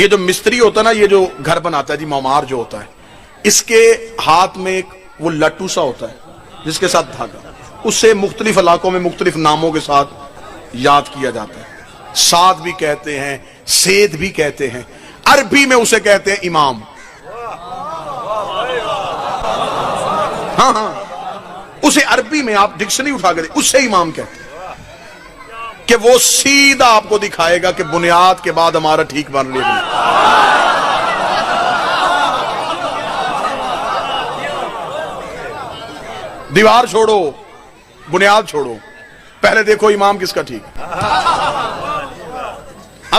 یہ جو مستری ہوتا ہے نا، یہ جو گھر بناتا ہے جی، معمار جو ہوتا ہے، اس کے ہاتھ میں ایک وہ لٹو سا ہوتا ہے جس کے ساتھ دھاگا، اسے مختلف علاقوں میں مختلف ناموں کے ساتھ یاد کیا جاتا ہے. سات بھی کہتے ہیں، سید بھی کہتے ہیں، عربی میں اسے کہتے ہیں امام. ہاں ہاں، اسے عربی میں آپ ڈکشنری اٹھا کر اسے امام کہتے ہیں کہ وہ سیدھا آپ کو دکھائے گا کہ بنیاد کے بعد ہمارا ٹھیک بن رہی ہے. دیوار چھوڑو، بنیاد چھوڑو، پہلے دیکھو امام کس کا ٹھیک ہے.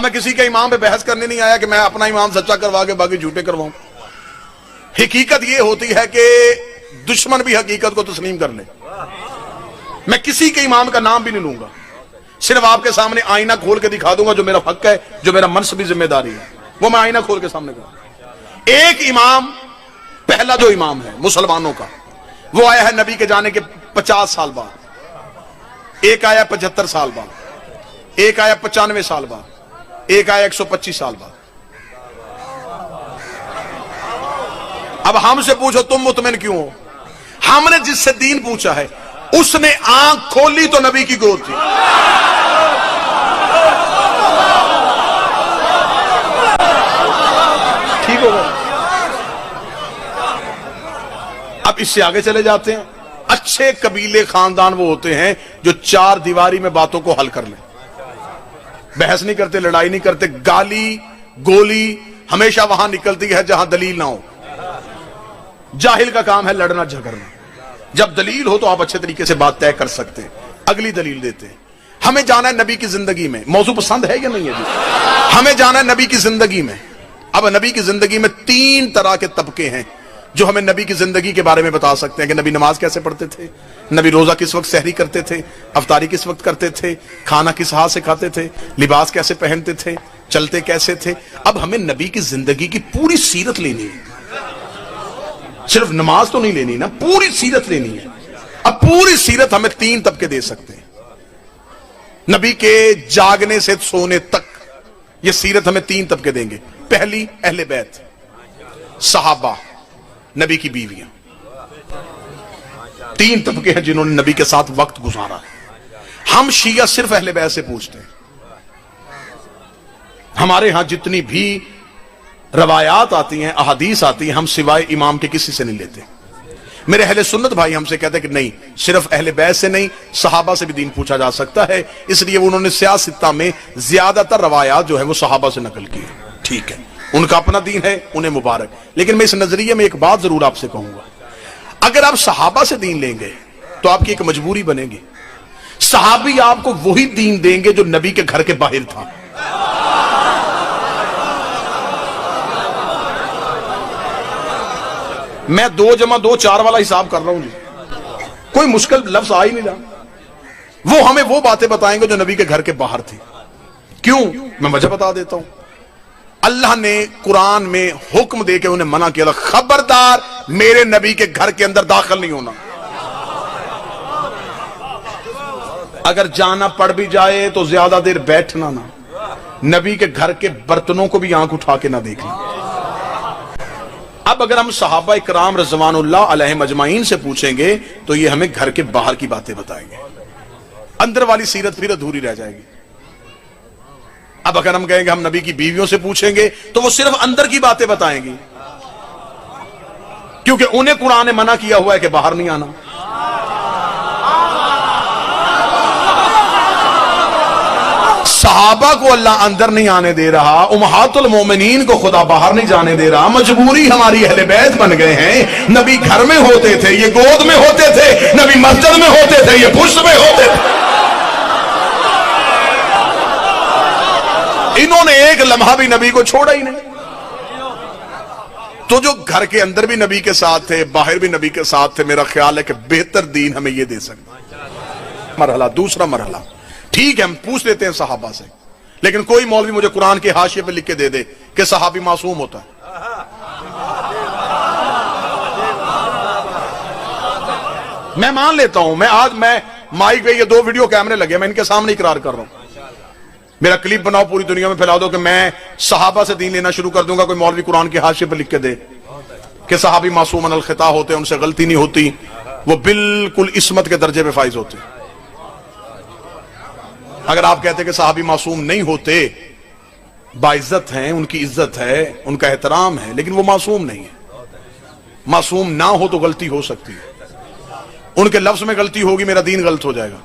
میں کسی کے امام پہ بحث کرنے نہیں آیا کہ میں اپنا امام سچا کروا کے باقی جھوٹے کرواؤں. حقیقت یہ ہوتی ہے کہ دشمن بھی حقیقت کو تسلیم کر لے. میں کسی کے امام کا نام بھی نہیں لوں گا، صرف آپ کے سامنے آئینہ کھول کے دکھا دوں گا جو میرا حق ہے، جو میرا منصبی ذمہ داری ہے، وہ میں آئینہ کھول کے سامنے کروں. ایک امام، پہلا جو امام ہے مسلمانوں کا، وہ آیا ہے نبی کے جانے کے 50 سال بعد، ایک آیا 75 سال بعد، ایک آیا 95 سال بعد، ایک آیا 125 سال بعد. اب ہم سے پوچھو تم مطمئن کیوں ہو؟ ہم نے جس سے دین پوچھا ہے اس نے آنکھ کھولی تو نبی کی گود تھی. ٹھیک ہوگا. اب اس سے آگے چلے جاتے ہیں. اچھے قبیلے خاندان وہ ہوتے ہیں جو چار دیواری میں باتوں کو حل کر لیں، بحث نہیں کرتے، لڑائی نہیں کرتے. گالی گولی ہمیشہ وہاں نکلتی ہے جہاں دلیل نہ ہو. جاہل کا کام ہے لڑنا جھگڑنا. جب دلیل ہو تو آپ اچھے طریقے سے بات طے کر سکتے ہیں، اگلی دلیل دیتے ہیں. ہمیں جانا ہے نبی کی زندگی میں. موضوع پسند ہے یا نہیں ہے جی؟ ہمیں جانا ہے نبی کی زندگی میں. اب نبی کی زندگی میں 3 طرح کے طبقے ہیں جو ہمیں نبی کی زندگی کے بارے میں بتا سکتے ہیں کہ نبی نماز کیسے پڑھتے تھے، نبی روزہ کس وقت سحری کرتے تھے، افطاری کس وقت کرتے تھے، کھانا کس ہاتھ سے کھاتے تھے، لباس کیسے پہنتے تھے، چلتے کیسے تھے. اب ہمیں نبی کی زندگی کی پوری سیرت لینی ہے، صرف نماز تو نہیں لینی نا، پوری سیرت لینی ہے. اب پوری سیرت ہمیں 3 طبقے دے سکتے ہیں. نبی کے جاگنے سے سونے تک یہ سیرت ہمیں 3 طبقے دیں گے. پہلی اہل بیت، صحابہ، نبی کی بیویاں. 3 طبقے ہیں جنہوں نے نبی کے ساتھ وقت گزارا. ہم شیعہ صرف اہل بیت سے پوچھتے ہیں. ہمارے ہاں جتنی بھی روایات آتی ہیں، احادیث آتی ہیں، ہم سوائے امام کے کسی سے نہیں لیتے. میرے اہل سنت بھائی ہم سے کہتے ہیں کہ نہیں، صرف اہل بیت سے نہیں، صحابہ سے بھی دین پوچھا جا سکتا ہے. اس لیے انہوں نے سیاستہ میں زیادہ تر روایات جو ہے وہ صحابہ سے نقل کی. ٹھیک ہے، ان کا اپنا دین ہے، انہیں مبارک. لیکن میں اس نظریے میں ایک بات ضرور آپ سے کہوں گا، اگر آپ صحابہ سے دین لیں گے تو آپ کی ایک مجبوری بنے گی. صحابی آپ کو وہی دین دیں گے جو نبی کے گھر کے باہر تھا. میں 2 + 2 4 والا حساب کر رہا ہوں جی، کوئی مشکل لفظ آ ہی نہیں رہا. وہ ہمیں وہ باتیں بتائیں گے جو نبی کے گھر کے باہر تھی. کیوں؟ میں وجہ بتا دیتا ہوں. اللہ نے قرآن میں حکم دے کے انہیں منع کیا، خبردار میرے نبی کے گھر کے اندر داخل نہیں ہونا. اگر جانا پڑ بھی جائے تو زیادہ دیر بیٹھنا نہ. نبی کے گھر کے برتنوں کو بھی آنکھ اٹھا کے نہ دیکھنا. اب اگر ہم صحابہ اکرام رضوان اللہ علیہم اجمعین سے پوچھیں گے تو یہ ہمیں گھر کے باہر کی باتیں بتائیں گے، اندر والی سیرت پھر ادھوری رہ جائے گی. اب اگر ہم کہیں گے ہم نبی کی بیویوں سے پوچھیں گے تو وہ صرف اندر کی باتیں بتائیں گی، کیونکہ انہیں قرآن نے منع کیا ہوا ہے کہ باہر نہیں آنا. صحابہ کو اللہ اندر نہیں آنے دے رہا، امہات المومنین کو خدا باہر نہیں جانے دے رہا. مجبوری ہماری اہل بیت بن گئے ہیں. نبی گھر میں ہوتے تھے، یہ گود میں ہوتے تھے. نبی مسجد میں ہوتے تھے، یہ پشت میں ہوتے تھے. انہوں نے ایک لمحہ بھی نبی کو چھوڑا ہی نہیں. تو جو گھر کے اندر بھی نبی کے ساتھ تھے، باہر بھی نبی کے ساتھ تھے، میرا خیال ہے کہ بہتر دین ہمیں یہ دے سکتا. مرحلہ دوسرا مرحلہ، ٹھیک ہے ہم پوچھ لیتے ہیں صحابہ سے، لیکن کوئی مولوی مجھے قرآن کے حاشیے پہ لکھ کے دے دے کہ صحابی معصوم ہوتا ہے. میں مان لیتا ہوں، میں مائک پہ یہ 2 ویڈیو کیمرے لگے، میں ان کے سامنے اقرار کر رہا ہوں. میرا کلپ بناؤ پوری دنیا میں پھیلا دو کہ میں صحابہ سے دین لینا شروع کر دوں گا، کوئی مولوی قرآن کے حاشیے پہ لکھ کے دے کہ صحابی معصوم عن الخطا ہوتے ہیں، ان سے غلطی نہیں ہوتی، وہ بالکل عصمت کے درجے پہ فائز ہوتے ہیں۔ اگر آپ کہتے کہ صحابی معصوم نہیں ہوتے، باعزت ہیں، ان کی عزت ہے، ان کا احترام ہے، لیکن وہ معصوم نہیں ہے۔ معصوم نہ ہو تو غلطی ہو سکتی ہے، ان کے لفظ میں غلطی ہوگی، میرا دین غلط ہو جائے گا۔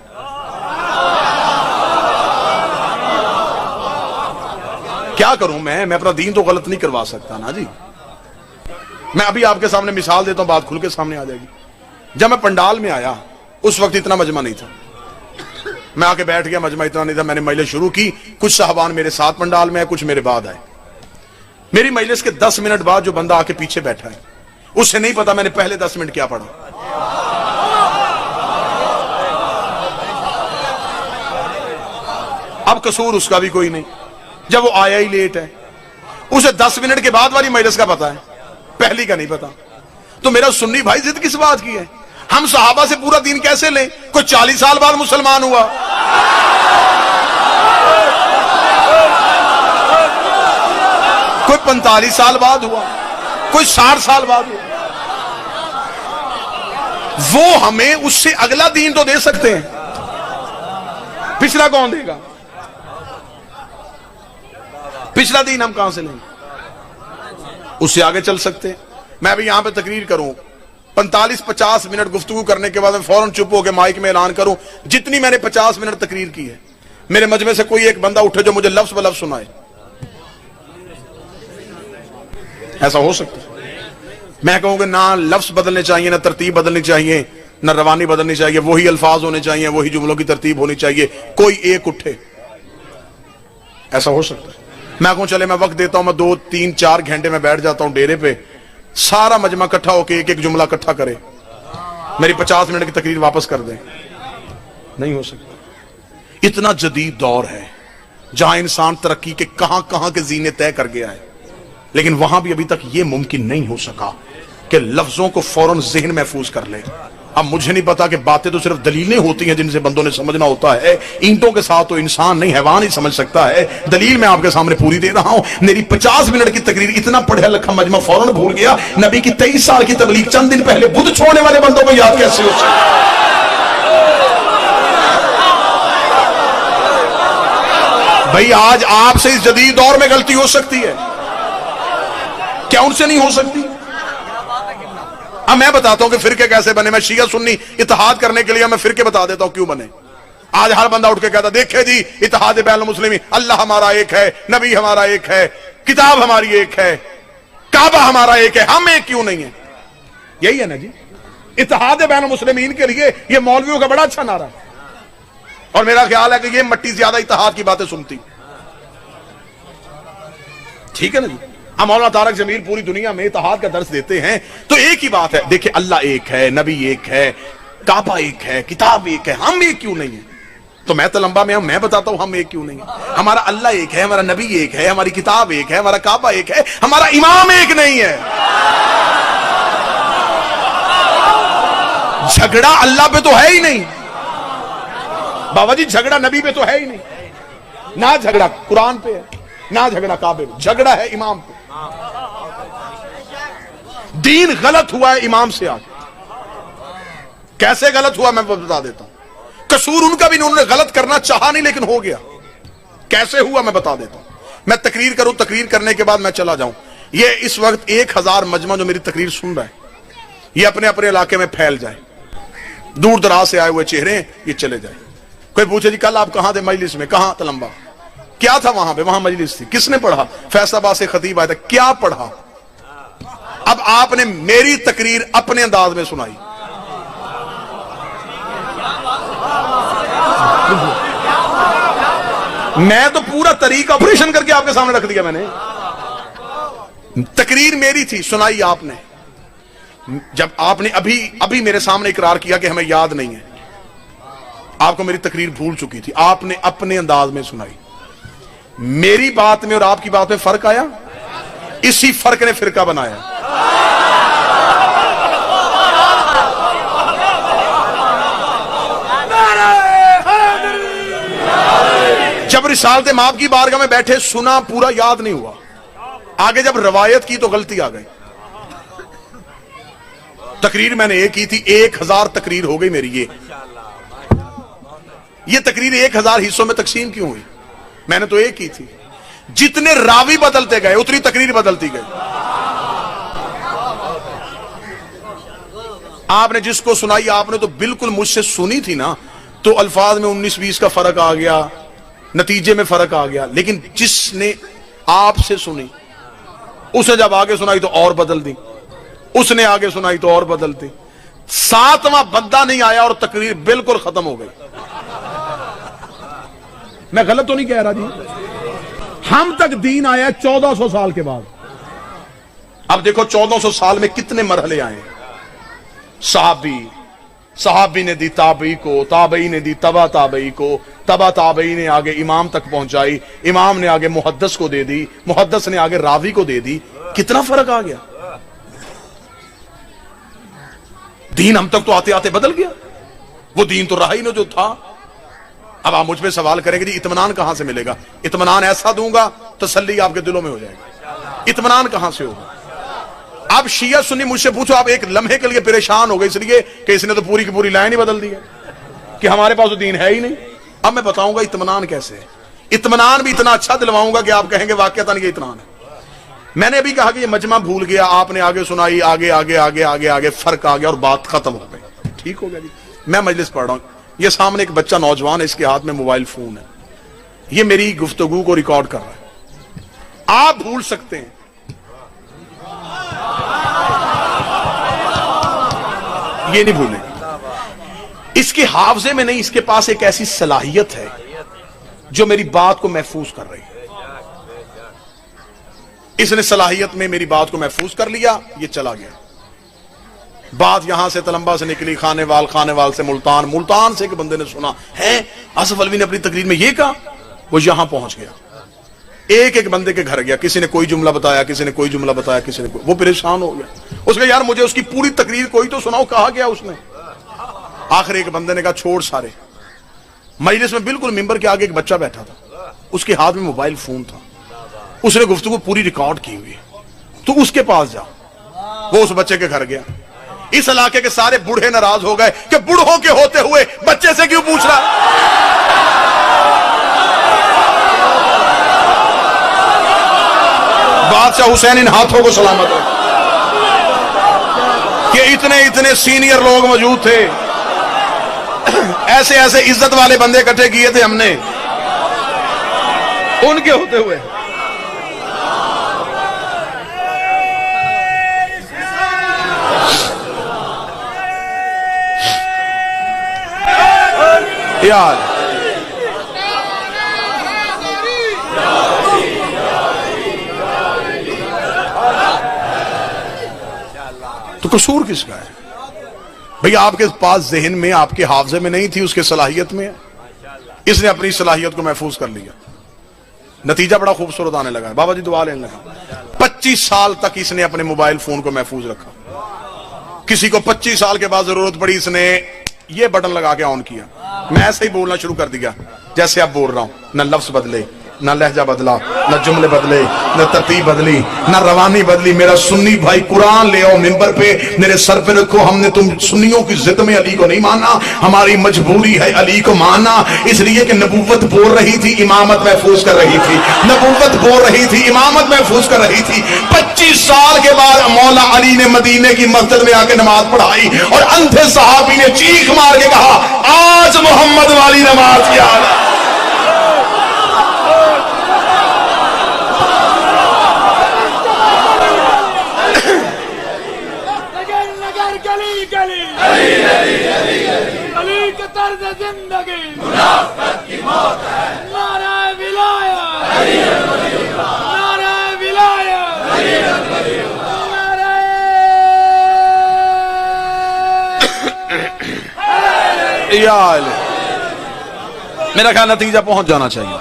کیا کروں میں اپنا دین تو غلط نہیں کروا سکتا نا جی۔ میں ابھی آپ کے سامنے مثال دیتا ہوں، بات کھل کے سامنے آ جائے گی۔ جب میں پنڈال میں آیا اس وقت اتنا مجمع نہیں تھا، میں آ کے بیٹھ گیا، مجمع اتنا نہیں تھا، میں نے مجلس شروع کی، کچھ صاحبان میرے ساتھ پنڈال میں ہے، کچھ میرے بعد آئے۔ میری مجلس کے 10 منٹ بعد جو بندہ آ کے پیچھے بیٹھا ہے اسے نہیں پتا میں نے پہلے 10 منٹ کیا پڑھا۔ اب قصور اس کا بھی کوئی نہیں، جب وہ آیا ہی لیٹ ہے، اسے 10 منٹ کے بعد والی مجلس کا پتا ہے، پہلی کا نہیں پتا۔ تو میرا سنی بھائی ضد کس بات کی ہے؟ ہم صحابہ سے پورا دین کیسے لیں؟ کوئی 40 سال بعد مسلمان ہوا، کوئی 45 سال بعد ہوا، کوئی 60 سال بعد ہوا، وہ ہمیں اس سے اگلا دین تو دے سکتے ہیں، پچھلا کون دے گا؟ پچھلا دین ہم کہاں سے لیں گے؟ اس سے آگے چل سکتے ہیں۔ میں ابھی یہاں پہ تقریر کروں، 45-50 منٹ گفتگو کرنے کے بعد میں فوراً چپ ہو کے مائک میں اعلان کروں جتنی میں نے 50 منٹ تقریر کی ہے، میرے مجمع سے کوئی ایک بندہ اٹھے جو مجھے لفظ ب لفظ سنائے، ایسا ہو سکتا ہے؟ میں کہوں کہ نہ لفظ بدلنے چاہیے، نہ ترتیب بدلنی چاہیے، نہ روانی بدلنی چاہیے، وہی الفاظ ہونے چاہیے، وہی جملوں کی ترتیب ہونی چاہیے، کوئی ایک اٹھے، ایسا ہو سکتا ہے؟ میں کہوں چلے میں وقت دیتا ہوں، میں 2-3-4 گھنٹے میں بیٹھ جاتا ہوں ڈیرے پہ، سارا مجمع اکٹھا ہو کے ایک ایک جملہ اکٹھا کرے، میری 50 منٹ کی تقریر واپس کر دیں؟ نہیں ہو سکتا۔ اتنا جدید دور ہے جہاں انسان ترقی کے کہاں کہاں کے زینے طے کر گیا ہے، لیکن وہاں بھی ابھی تک یہ ممکن نہیں ہو سکا کہ لفظوں کو فوراً ذہن محفوظ کر لے۔ اب مجھے نہیں پتا کہ باتیں تو صرف دلیلیں ہوتی ہیں جن سے بندوں نے سمجھنا ہوتا ہے، اینٹوں کے ساتھ تو انسان نہیں حیوان ہی سمجھ سکتا ہے۔ دلیل میں آپ کے سامنے پوری دے رہا ہوں۔ میری 50 منٹ کی تقریر اتنا پڑھا لکھا مجمع فوراً بھول گیا، نبی کی 23 سال کی تبلیغ چند دن پہلے بدھ چھوڑنے والے بندوں کو یاد کیسے ہو سکتا؟ بھائی آج آپ سے اس جدید دور میں غلطی ہو سکتی ہے، کیا ان سے نہیں ہو سکتی؟ اب میں بتاتا ہوں کہ فرقے کیسے بنے۔ میں شیعہ سنی اتحاد کرنے کے لیے میں فرقے بتا دیتا ہوں کیوں بنے۔ آج ہر بندہ اٹھ کے کہتا دیکھے جی اتحاد بین المسلمین، اللہ ہمارا ایک ہے، نبی ہمارا ایک ہے، کتاب ہماری ایک ہے، کعبہ ہمارا ایک ہے، ہم ایک کیوں نہیں ہے؟ یہی ہے نا جی اتحاد بین المسلمین کے لیے یہ مولویوں کا بڑا اچھا نعرہ ہے، اور میرا خیال ہے کہ یہ مٹی زیادہ اتحاد کی باتیں سنتی۔ ٹھیک ہے نا جی، ہم مولانا طارق جمیل پوری دنیا میں اتحاد کا درس دیتے ہیں، تو ایک ہی بات ہے، دیکھیں اللہ ایک ہے، نبی ایک ہے، کعبہ ایک ہے، کتاب ایک ہے، ہم ایک کیوں نہیں ہیں؟ تو میں تو لمبا میں بتاتا ہوں ہم ایک کیوں نہیں ہیں۔ ہمارا اللہ ایک ہے، ہمارا نبی ایک ہے، ہماری کتاب ایک ہے، ہمارا کعبہ ایک ہے، ہمارا امام ایک نہیں ہے۔ جھگڑا اللہ پہ تو ہے ہی نہیں بابا جی، جھگڑا نبی پہ تو ہے ہی نہیں، نہ جھگڑا قرآن پہ ہے، نہ جھگڑا کعبے پہ، جھگڑا ہے امام پہ۔ دین غلط ہوا ہے امام سے آگے۔ کیسے غلط ہوا میں بتا دیتا ہوں، قصور ان کا بھی نہیں، انہوں نے غلط کرنا چاہا نہیں لیکن ہو گیا۔ کیسے ہوا میں بتا دیتا ہوں۔ میں تقریر کروں، تقریر کرنے کے بعد میں چلا جاؤں، یہ اس وقت 1000 مجمع جو میری تقریر سن رہا ہے یہ اپنے اپنے علاقے میں پھیل جائے، دور دراز سے آئے ہوئے چہرے ہیں، یہ چلے جائے۔ کوئی پوچھے جی کل آپ کہاں تھے مجلس میں؟ کہاں؟ تلمبا۔ کیا تھا وہاں پہ؟ وہاں مجلس تھی۔ کس نے پڑھا؟ فیصل آباد سے خطیب آیا تھا۔ کیا پڑھا؟ اب آپ نے میری تقریر اپنے انداز میں سنائی، میں تو پورا طریقہ آپریشن کر کے آپ کے سامنے رکھ دیا۔ میں نے تقریر میری تھی، سنائی آپ نے۔ جب آپ نے ابھی میرے سامنے اقرار کیا کہ ہمیں یاد نہیں ہے، آپ کو میری تقریر بھول چکی تھی، آپ نے اپنے انداز میں سنائی۔ میری بات میں اور آپ کی بات میں فرق آیا، اسی فرق نے فرقہ بنایا۔ جب رسالت مآب کی بارگاہ میں بیٹھے سنا پورا یاد نہیں ہوا, آگے جب روایت کی تو غلطی آ گئی. تقریر میں نے ایک کی تھی, 1000 تقریر ہو گئی میری. یہ تقریر 1000 حصوں میں تقسیم کیوں ہوئی؟ میں نے تو ایک کی تھی. جتنے راوی بدلتے گئے اتنی تقریر بدلتی گئی. آپ نے جس کو سنائی آپ نے تو بالکل مجھ سے سنی تھی نا, تو الفاظ میں 19-20 کا فرق آ گیا, نتیجے میں فرق آ گیا. لیکن جس نے آپ سے سنی اسے جب آگے سنائی تو اور بدل دی, اس نے آگے سنائی تو اور بدل دی. 7واں بندہ نہیں آیا اور تقریر بالکل ختم ہو گئی. میں غلط تو نہیں کہہ رہا جی؟ ہم تک دین آیا 1400 سال کے بعد. اب دیکھو 1400 سال میں کتنے مرحلے آئے. صحابی نے دی تابعی کو, تابعی نے دی تبا تابعی کو, تبا تابعی نے آگے امام تک پہنچائی, امام نے آگے محدث کو دے دی, محدث نے آگے راوی کو دے دی. کتنا فرق آ گیا. دین ہم تک تو آتے آتے بدل گیا. وہ دین تو رہا ہی نہ جو تھا. اب آپ مجھ پہ سوال کریں گے جی اطمینان کہاں سے ملے گا؟ اطمینان ایسا دوں گا تسلی آپ کے دلوں میں ہو جائے گا. اطمینان کہاں سے ہوگا؟ اب شیعہ سنی مجھ سے پوچھو, آپ ایک لمحے کے لیے پریشان ہو گئے اس لیے کہ اس نے تو پوری کی پوری لائن ہی بدل دی ہے کہ ہمارے پاس تو دین ہے ہی نہیں. اب میں بتاؤں گا اطمینان کیسے ہے. اطمینان بھی اتنا اچھا دلواؤں گا کہ آپ کہیں گے واقعتاً یہ اطمینان ہے. میں نے ابھی کہا کہ یہ مجمع بھول گیا, آپ نے آگے سنائی, آگے آگے آگے آگے آگے فرق آ گیا اور بات ختم ہو گئی. ٹھیک ہو گیا جی. میں مجلس پڑھ رہا ہوں, یہ سامنے ایک بچہ نوجوان ہے, اس کے ہاتھ میں موبائل فون ہے, یہ میری گفتگو کو ریکارڈ کر رہا ہے. آپ بھول سکتے ہیں, یہ نہیں بھولیں. اس کے حافظے میں نہیں, اس کے پاس ایک ایسی صلاحیت ہے جو میری بات کو محفوظ کر رہی ہے. اس نے صلاحیت میں میری بات کو محفوظ کر لیا, یہ چلا گیا. بات یہاں سے تلمبا سے نکلی, خانے وال سے ملتان سے ایک بندے نے سنا ہے آصف الوی نے اپنی تقریر میں یہ کہا, وہ یہاں پہنچ گیا. ایک بندے کے گھر گیا, کسی نے کوئی جملہ بتایا, کسی نے کوئی جملہ بتایا, کسی نے کوئی. وہ پریشان ہو گیا. اس نے یار مجھے اس کی پوری تقریر کوئی تو سناؤ, کہا گیا اس نے. آخر ایک بندے نے کہا چھوڑ سارے. مجلس میں بالکل ممبر کے آگے ایک بچہ بیٹھا تھا, اس کے ہاتھ میں موبائل فون تھا, اس نے گفتگو پوری ریکارڈ کی ہوئی, تو اس کے پاس جا. وہ اس بچے کے گھر گیا. اس علاقے کے سارے بوڑھے ناراض ہو گئے کہ بوڑھوں کے ہوتے ہوئے بچے سے کیوں پوچھ رہا. بادشاہ حسین ان ہاتھوں کو سلامت رکھ کہ اتنے سینئر لوگ موجود تھے, ایسے عزت والے بندے اکٹھے کیے تھے ہم نے, ان کے ہوتے ہوئے. یار تو قصور کس کا ہے بھئی؟ آپ کے پاس ذہن میں, آپ کے حافظے میں نہیں تھی, اس کے صلاحیت میں. اس نے اپنی صلاحیت کو محفوظ کر لیا, نتیجہ بڑا خوبصورت آنے لگا. بابا جی دعا لینے لگا. 25 سال تک اس نے اپنے موبائل فون کو محفوظ رکھا. کسی کو 25 سال کے بعد ضرورت پڑی, اس نے یہ بٹن لگا کے آن کیا. میں ایسے ہی بولنا شروع کر دیا جیسے اب بول رہا ہوں. نہ لفظ بدلے, نہ لہجہ بدلا, نہ جملے بدلے, نہ ترتیب بدلی, نہ روانی بدلی. میرا سنی بھائی قرآن لے آؤ ممبر پہ, میرے سر پہ رکھو. ہم نے تم سنیوں کی ضد میں علی کو نہیں مانا, ہماری مجبوری ہے علی کو ماننا. اس لیے کہ نبوت بول رہی تھی, امامت محفوظ کر رہی تھی. نبوت بول رہی تھی, امامت محفوظ کر رہی تھی. 25 سال کے بعد مولا علی نے مدینے کی مسجد میں آ کے نماز پڑھائی اور اندھے صحابی نے چیخ مار کے کہا آج محمد والی نماز کیا. علی کا طرز زندگی منافقت کی موت ہے. نعرہ ولایت, نعرہ ولایت, میرا خیال نتیجہ پہنچ جانا چاہیے.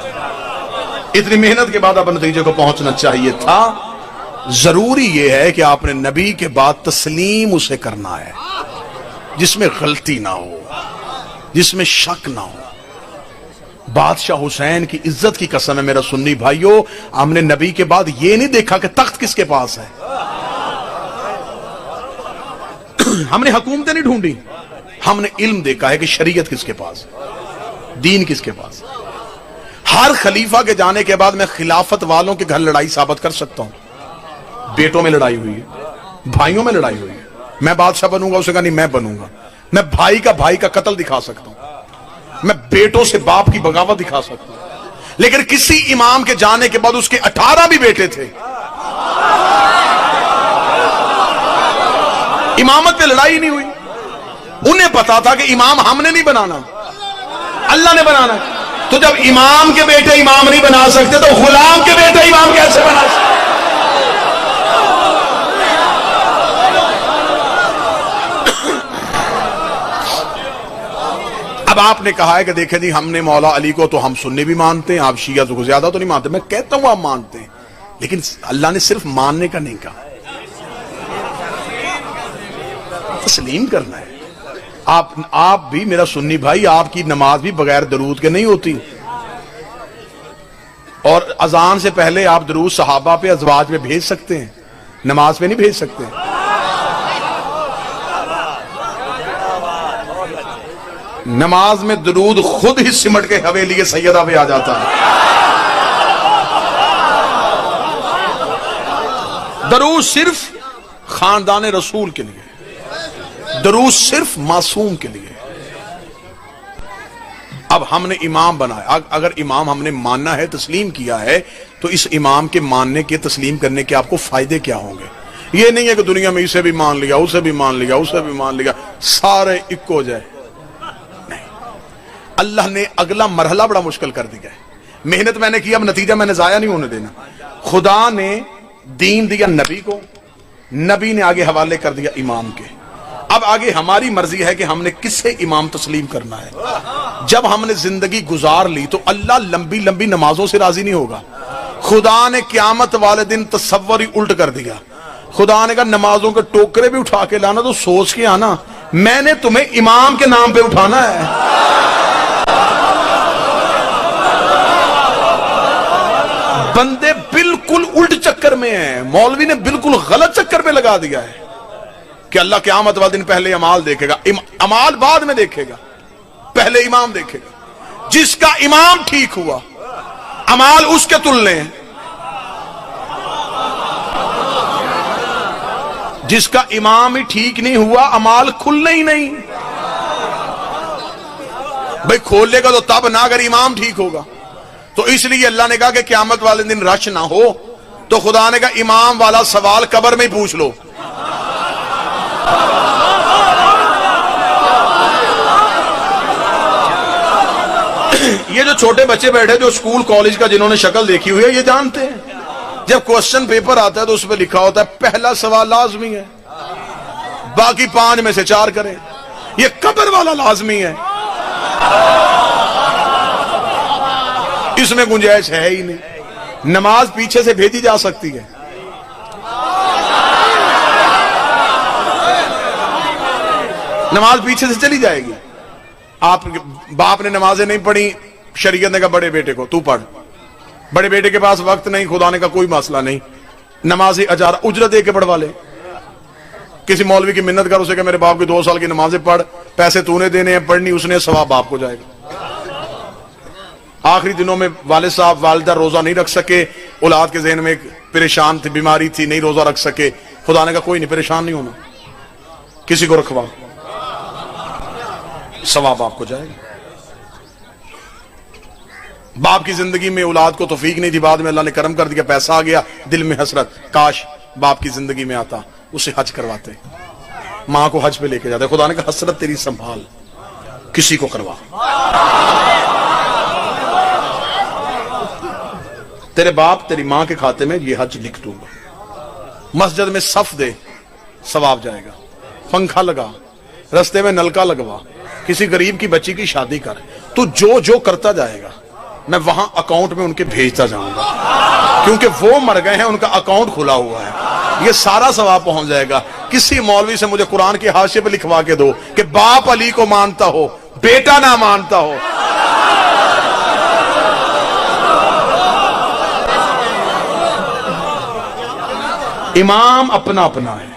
اتنی محنت کے بعد اب نتیجے کو پہنچنا چاہیے تھا. ضروری یہ ہے کہ آپ نے نبی کے بعد تسلیم اسے کرنا ہے جس میں غلطی نہ ہو, جس میں شک نہ ہو. بادشاہ حسین کی عزت کی قسم ہے میرا سنی بھائیوں، ہم نے نبی کے بعد یہ نہیں دیکھا کہ تخت کس کے پاس ہے، ہم نے حکومتیں نہیں ڈھونڈی، ہم نے علم دیکھا ہے کہ شریعت کس کے پاس، دین کس کے پاس۔ ہر خلیفہ کے جانے کے بعد میں خلافت والوں کے گھر لڑائی ثابت کر سکتا ہوں، بیٹوں میں لڑائی ہوئی ہے، بھائیوں میں لڑائی ہوئی ہے، میں بادشاہ بنوں گا، اسے کہا نہیں میں بنوں گا، میں بھائی کا قتل دکھا سکتا ہوں، میں بیٹوں سے باپ کی بغاوت دکھا سکتا ہوں، لیکن کسی امام کے جانے کے بعد اس کے 18 بھی بیٹے تھے، امامت پہ لڑائی نہیں ہوئی، انہیں پتا تھا کہ امام ہم نے نہیں بنانا، اللہ نے بنانا ہے۔ تو جب امام کے بیٹے امام نہیں بنا سکتے تو غلام کے بیٹے امام کیسے بنا سکتے؟ اب آپ نے کہا ہے کہ دیکھیں جی ہم نے مولا علی کو تو ہم سنی بھی مانتے ہیں، آپ شیعہ کو زیادہ تو نہیں مانتے، میں کہتا ہوں آپ مانتے ہیں، لیکن اللہ نے صرف ماننے کا نہیں کہا، تسلیم کرنا ہے۔ آپ بھی میرا سنی بھائی، آپ کی نماز بھی بغیر درود کے نہیں ہوتی، اور اذان سے پہلے آپ درود صحابہ پہ ازواج پہ بھیج سکتے ہیں، نماز پہ نہیں بھیج سکتے۔ نماز میں درود خود ہی سمٹ کے حویلی سیدہ پہ آ جاتا ہے۔ درود صرف خاندان رسول کے لیے، درود صرف معصوم کے لیے۔ اب ہم نے امام بنایا، اگر امام ہم نے ماننا ہے، تسلیم کیا ہے، تو اس امام کے ماننے کے، تسلیم کرنے کے آپ کو فائدے کیا ہوں گے؟ یہ نہیں ہے کہ دنیا میں اسے بھی مان لیا، اسے بھی مان لیا، اسے بھی مان لیا، سارے ایک ہو جائے۔ نہیں، اللہ نے اگلا مرحلہ بڑا مشکل کر دیا ہے۔ محنت میں نے کی، اب نتیجہ میں نے ضائع نہیں ہونے دینا۔ خدا نے دین دیا نبی کو، نبی نے آگے حوالے کر دیا امام کے۔ اب آگے ہماری مرضی ہے کہ ہم نے کس سے امام تسلیم کرنا ہے۔ جب ہم نے زندگی گزار لی تو اللہ لمبی لمبی نمازوں سے راضی نہیں ہوگا۔ خدا نے قیامت والے دن تصور ہی الٹ کر دیا۔ خدا نے کہا نمازوں کے ٹوکرے بھی اٹھا کے لانا تو سوچ کے آنا، میں نے تمہیں امام کے نام پہ اٹھانا ہے۔ بندے بالکل الٹ چکر میں ہیں، مولوی نے بالکل غلط چکر میں لگا دیا ہے کہ اللہ قیامت والے دن پہلے امال دیکھے گا، امال بعد میں دیکھے گا، پہلے امام دیکھے گا۔ جس کا امام ٹھیک ہوا امال اس کے تلنے ہیں، جس کا امام ہی ٹھیک نہیں ہوا امال کھلنے ہی نہیں۔ بھئی کھولے گا تو تب نہ اگر امام ٹھیک ہوگا۔ تو اس لیے اللہ نے کہا کہ قیامت والے دن رش نہ ہو، تو خدا نے کہا امام والا سوال قبر میں ہی پوچھ لو۔ یہ جو چھوٹے بچے بیٹھے جو اسکول کالج کا جنہوں نے شکل دیکھی ہوئی ہے یہ جانتے ہیں، جب کوسچن پیپر آتا ہے تو اس پہ لکھا ہوتا ہے پہلا سوال لازمی ہے، باقی 5 میں سے 4 کریں۔ یہ قبر والا لازمی ہے، اس میں گنجائش ہے ہی نہیں۔ نماز پیچھے سے بھیجی جا سکتی ہے، نماز پیچھے سے چلی جائے گی۔ آپ باپ نے نمازیں نہیں پڑھی، شریعت نے کہا بڑے بیٹے کو تو پڑھ، بڑے بیٹے کے پاس وقت نہیں، خدا نے کہا کوئی مسئلہ نہیں، نمازی اجرت دے کے پڑھوا لے۔ کسی مولوی کی منت کر، اسے کہ میرے باپ کی 2 سال کی نمازیں پڑھ، پیسے تو نے دینے ہیں، پڑھنی اس نے، ثواب باپ کو جائے گا۔ آخری دنوں میں والد صاحب والدہ روزہ نہیں رکھ سکے، اولاد کے ذہن میں ایک پریشان تھی، بیماری تھی، نہیں روزہ رکھ سکے، خدا نے کہا کوئی نہیں، پریشان نہیں ہونا، کسی کو رکھوا، ثواب آپ کو جائے گا۔ باپ کی زندگی میں اولاد کو توفیق نہیں تھی، بعد میں اللہ نے کرم کر دیا، پیسہ آ گیا، دل میں حسرت، کاش باپ کی زندگی میں آتا، اسے حج کرواتے، ماں کو حج پہ لے کے جاتے۔ خدا نے کہا حسرت تیری سنبھال، کسی کو کروا، تیرے باپ تیری ماں کے کھاتے میں یہ حج لکھ دوں گا۔ مسجد میں صف دے، ثواب جائے گا۔ پنکھا لگا، رستے میں نلکا لگوا، کسی غریب کی بچی کی شادی کر، تو جو کرتا جائے گا میں وہاں اکاؤنٹ میں ان کے بھیجتا جاؤں گا، کیونکہ وہ مر گئے ہیں، ان کا اکاؤنٹ کھلا ہوا ہے، یہ سارا ثواب پہنچ جائے گا۔ کسی مولوی سے مجھے قرآن کے حاشیے پہ لکھوا کے دو کہ باپ علی کو مانتا ہو، بیٹا نہ مانتا ہو، امام اپنا اپنا ہے،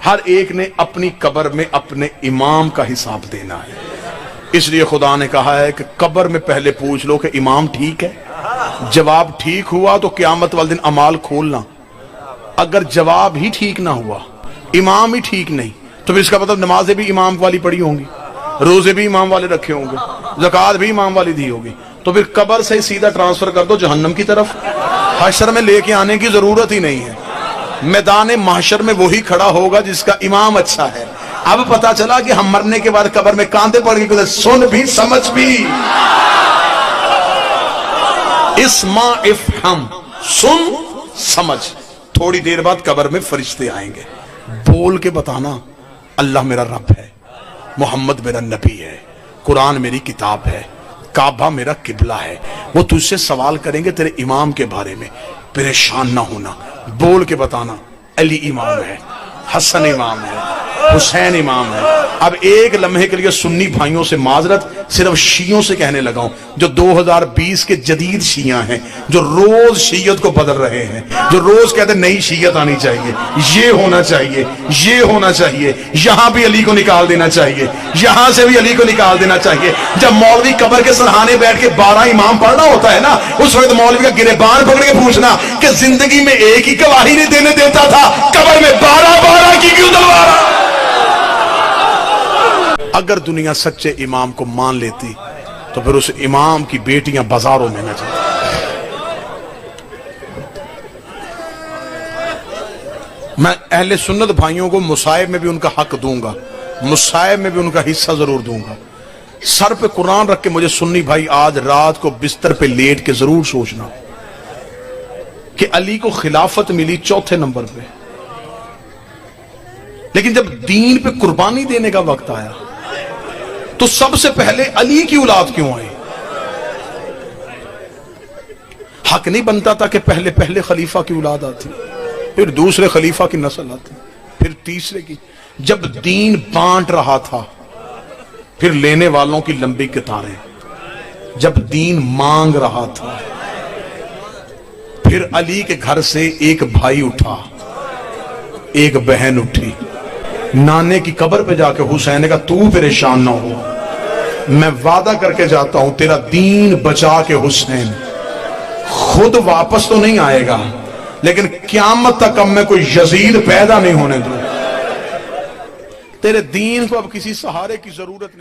ہر ایک نے اپنی قبر میں اپنے امام کا حساب دینا ہے۔ اس لیے خدا نے کہا ہے کہ قبر میں پہلے پوچھ لو کہ امام ٹھیک ہے، جواب ٹھیک ہوا تو قیامت والے دن اعمال کھولنا، اگر جواب ہی ٹھیک نہ ہوا، امام ہی ٹھیک نہیں، تو پھر اس کا مطلب نمازیں بھی امام والی پڑھی ہوں گی، روزے بھی امام والے رکھے ہوں گے، زکوٰۃ بھی امام والی دی ہوگی، تو پھر قبر سے سیدھا ٹرانسفر کر دو جہنم کی طرف، حشر میں لے کے آنے کی ضرورت ہی نہیں ہے۔ میدان محشر میں وہی کھڑا ہوگا جس کا امام اچھا ہے۔ اب پتا چلا کہ ہم مرنے کے بعد قبر میں کاندھے پڑ کے سن بھی سمجھ بھی، اسمع افہم، سن سمجھ۔ تھوڑی دیر بعد قبر میں فرشتے آئیں گے، بول کے بتانا اللہ میرا رب ہے، محمد میرا نبی ہے، قرآن میری کتاب ہے، کعبہ میرا قبلہ ہے۔ وہ تجھ سے سوال کریں گے تیرے امام کے بارے میں، پریشان نہ ہونا، بول کے بتانا علی امام ہے، حسن امام ہے، حسین امام ہے۔ اب ایک لمحے کے لیے سنی بھائیوں سے معذرت، صرف شیعوں سے کہنے لگا ہوں جو 2020 کے جدید شیعہ ہیں، جو روز شیعت کو بدل رہے ہیں، جو روز کہتے ہیں نئی شیعت آنی چاہیے، یہ ہونا چاہیے، یہ ہونا چاہیے، یہاں بھی علی کو نکال دینا چاہیے، یہاں سے بھی علی کو نکال دینا چاہیے۔ جب مولوی قبر کے سرحانے بیٹھ کے 12 امام پڑھنا ہوتا ہے نا، اس وقت مولوی کا گریبان پکڑ کے پوچھنا کہ زندگی میں ایک ہی گواہی نہیں دینے دیتا تھا، قبر میں 12 کی کیوں دلوارا؟ اگر دنیا سچے امام کو مان لیتی تو پھر اس امام کی بیٹیاں بازاروں میں نہ جاتی۔ میں اہل سنت بھائیوں کو مصائب میں بھی ان کا حق دوں گا، مصائب میں بھی ان کا حصہ ضرور دوں گا۔ سر پہ قرآن رکھ کے مجھے سنی بھائی آج رات کو بستر پہ لیٹ کے ضرور سوچنا کہ علی کو خلافت ملی 4تھے نمبر پہ، لیکن جب دین پہ قربانی دینے کا وقت آیا تو سب سے پہلے علی کی اولاد کیوں آئی؟ حق نہیں بنتا تھا کہ پہلے خلیفہ کی اولاد آتی، پھر دوسرے خلیفہ کی نسل آتی، پھر تیسرے کی؟ جب دین بانٹ رہا تھا پھر لینے والوں کی لمبی قطاریں، جب دین مانگ رہا تھا پھر علی کے گھر سے ایک بھائی اٹھا، ایک بہن اٹھی، نانے کی قبر پہ جا کے حسین نے کہا تو پریشان نہ ہو، میں وعدہ کر کے جاتا ہوں تیرا دین بچا کے حسین خود واپس تو نہیں آئے گا، لیکن قیامت تک اب میں کوئی یزید پیدا نہیں ہونے دوں، تیرے دین کو اب کسی سہارے کی ضرورت نہیں۔